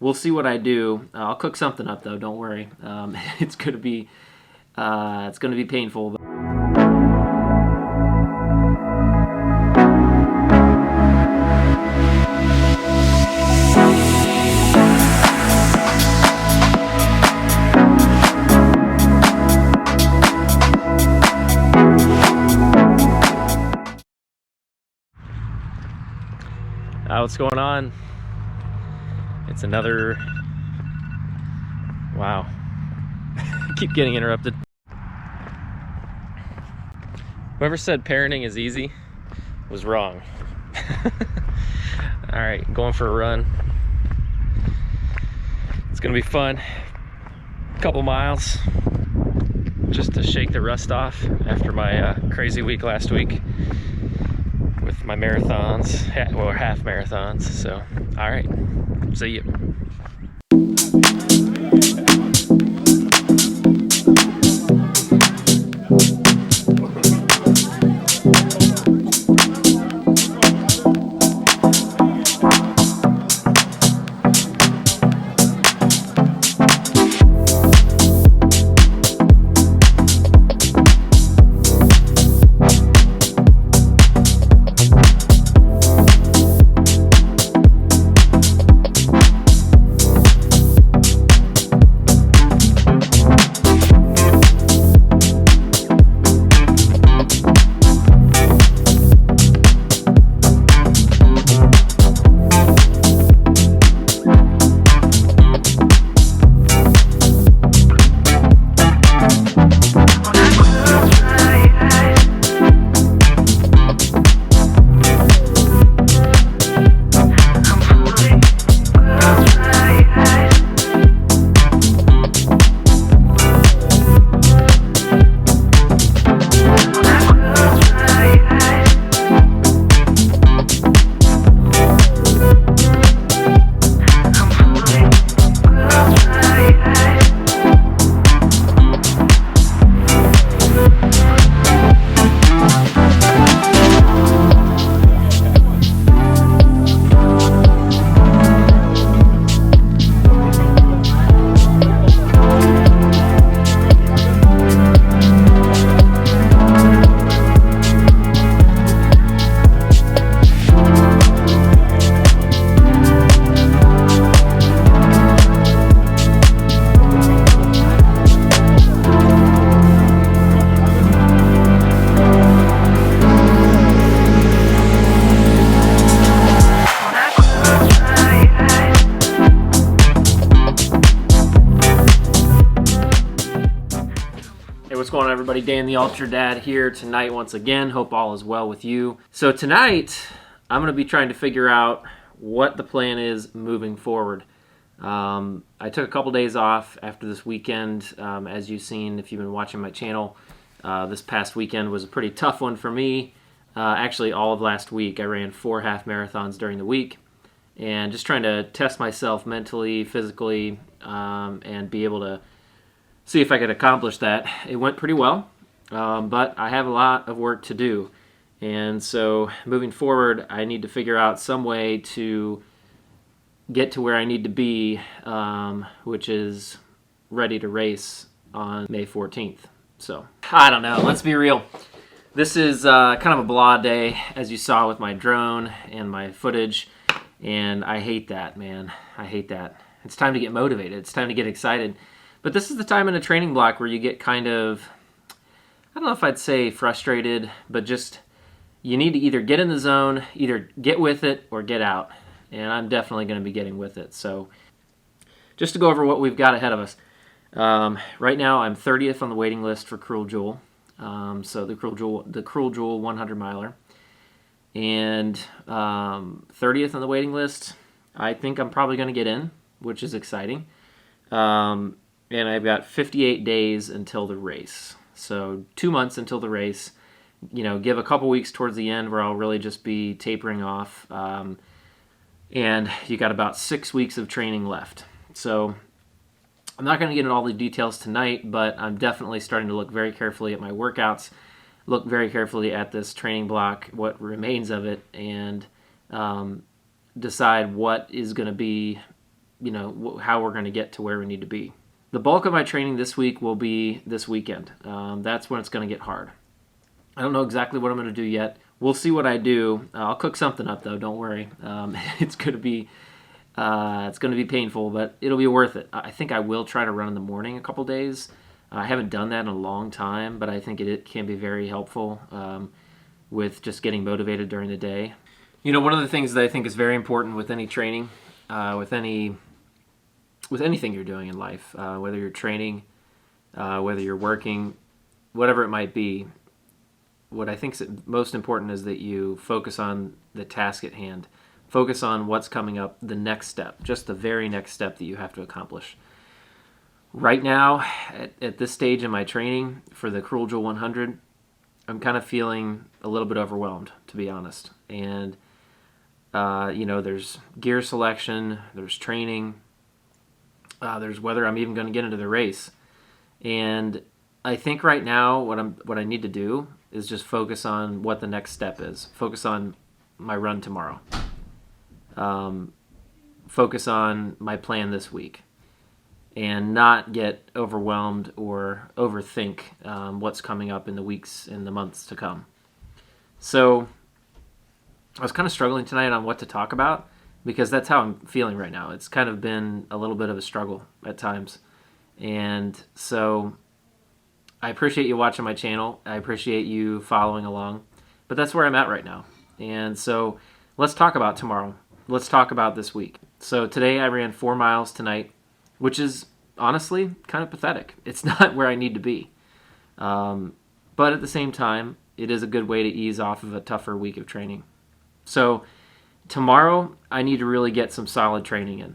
we'll see what I do. I'll cook something up though. Don't worry. It's gonna be painful. What's going on? It's another, wow. Keep getting interrupted. Whoever said parenting is easy was wrong. All right, going for a run. It's gonna be fun. A couple miles just to shake the rust off after my crazy week last week with my marathons, well, half marathons. So, all right, see you. What's going on, everybody? Dan the Ultra Dad here tonight once again. Hope all is well with you. So tonight I'm going to be trying to figure out what the plan is moving forward. I took a couple days off after this weekend. As you've seen if you've been watching my channel, this past weekend was a pretty tough one for me. Actually, all of last week I ran 4 half marathons during the week, and just trying to test myself mentally, physically, and be able to see if I could accomplish that. It went pretty well, but I have a lot of work to do. And so moving forward, I need to figure out some way to get to where I need to be, which is ready to race on May 14th. So, I don't know. Let's be real. This is kind of a blah day, as you saw with my drone and my footage, and I hate that, man. I hate that. It's time to get motivated. It's time to get excited. But this is the time in a training block where you get kind of, I don't know if I'd say frustrated, but just you need to either get in the zone, either get with it or get out. And I'm definitely going to be getting with it. So just to go over what we've got ahead of us. Right now I'm 30th on the waiting list for Cruel Jewel. So the Cruel Jewel 100 miler. And 30th on the waiting list. I think I'm probably going to get in, which is exciting. And I've got 58 days until the race. So 2 months until the race. You know, give a couple weeks towards the end where I'll really just be tapering off. And you got about 6 weeks of training left. So I'm not going to get into all the details tonight, but I'm definitely starting to look very carefully at my workouts, look very carefully at this training block, what remains of it, and decide what is going to be how we're going to get to where we need to be. The bulk of my training this week will be this weekend. That's when it's going to get hard. I don't know exactly what I'm going to do yet. We'll see what I do. I'll cook something up though. Don't worry. It's going to be painful, but it'll be worth it. I think I will try to run in the morning a couple days. I haven't done that in a long time, but I think it can be very helpful with just getting motivated during the day. One of the things that I think is very important with any training, with anything you're doing in life, whether you're training, whether you're working, whatever it might be, what I think is most important is that you focus on the task at hand. Focus on what's coming up, the next step, just the very next step that you have to accomplish. Right now, at this stage in my training for the Cruel Jewel 100, I'm kind of feeling a little bit overwhelmed, to be honest. And, there's gear selection, there's training, there's whether I'm even going to get into the race. And I think right now what I need to do is just focus on what the next step is. Focus on my run tomorrow. Focus on my plan this week. And not get overwhelmed or overthink what's coming up in the weeks and the months to come. So I was kind of struggling tonight on what to talk about because that's how I'm feeling right now. It's kind of been a little bit of a struggle at times. And so I appreciate you watching my channel. I appreciate you following along. But that's where I'm at right now. And so let's talk about tomorrow. Let's talk about this week. So today I ran 4 miles tonight, which is honestly kind of pathetic. It's not where I need to be. But at the same time, it is a good way to ease off of a tougher week of training. So tomorrow, I need to really get some solid training in.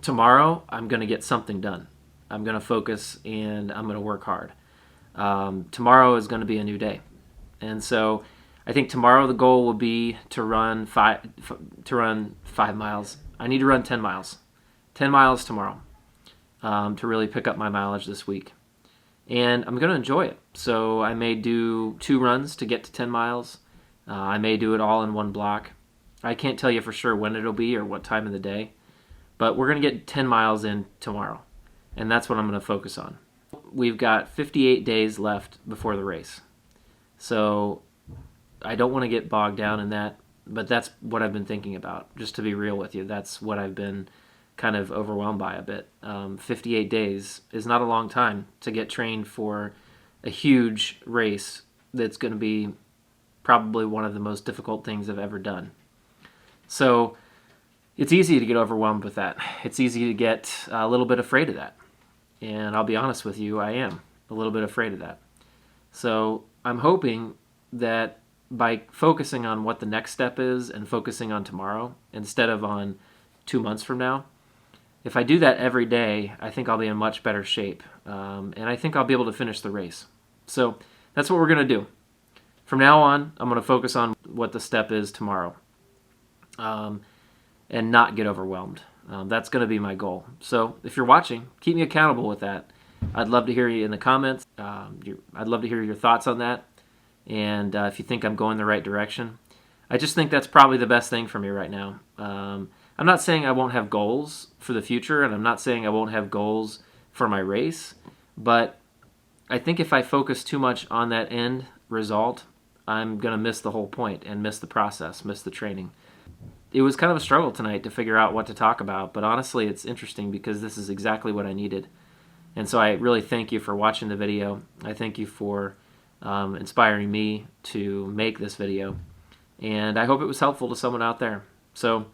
Tomorrow, I'm going to get something done. I'm going to focus and I'm going to work hard. Tomorrow is going to be a new day. And so I think tomorrow the goal will be to run 5 miles. I need to run 10 miles. 10 miles tomorrow to really pick up my mileage this week. And I'm going to enjoy it. So I may do 2 runs to get to 10 miles. I may do it all in one block. I can't tell you for sure when it'll be or what time of the day. But we're going to get 10 miles in tomorrow. And that's what I'm going to focus on. We've got 58 days left before the race. So I don't want to get bogged down in that. But that's what I've been thinking about, just to be real with you. That's what I've been kind of overwhelmed by a bit. 58 days is not a long time to get trained for a huge race that's going to be probably one of the most difficult things I've ever done. So it's easy to get overwhelmed with that. It's easy to get a little bit afraid of that. And I'll be honest with you, I am a little bit afraid of that. So I'm hoping that by focusing on what the next step is and focusing on tomorrow instead of on 2 months from now, if I do that every day, I think I'll be in much better shape. And I think I'll be able to finish the race. So that's what we're going to do. From now on, I'm going to focus on what the step is tomorrow and not get overwhelmed. That's going to be my goal. So if you're watching, keep me accountable with that. I'd love to hear you in the comments. I'd love to hear your thoughts on that. And if you think I'm going the right direction. I just think that's probably the best thing for me right now. I'm not saying I won't have goals for the future, and I'm not saying I won't have goals for my race, but I think if I focus too much on that end result, I'm going to miss the whole point and miss the process, miss the training. It was kind of a struggle tonight to figure out what to talk about, but honestly it's interesting because this is exactly what I needed. And so I really thank you for watching the video. I thank you for inspiring me to make this video, and I hope it was helpful to someone out there. So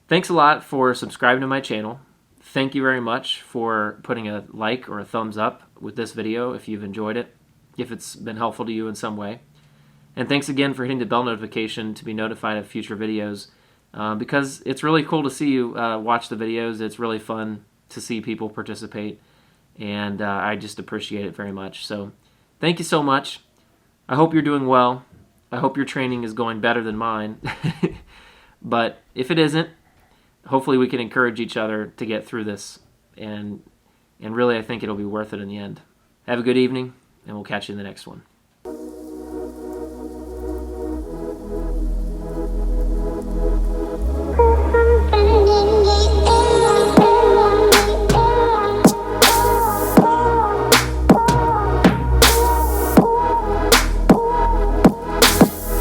thanks a lot for subscribing to my channel. Thank you very much for putting a like or a thumbs up with this video if you've enjoyed it, if it's been helpful to you in some way. And thanks again for hitting the bell notification to be notified of future videos because it's really cool to see you watch the videos. It's really fun to see people participate, and I just appreciate it very much. So thank you so much. I hope you're doing well. I hope your training is going better than mine. But if it isn't, hopefully we can encourage each other to get through this. And really, I think it'll be worth it in the end. Have a good evening, and we'll catch you in the next one.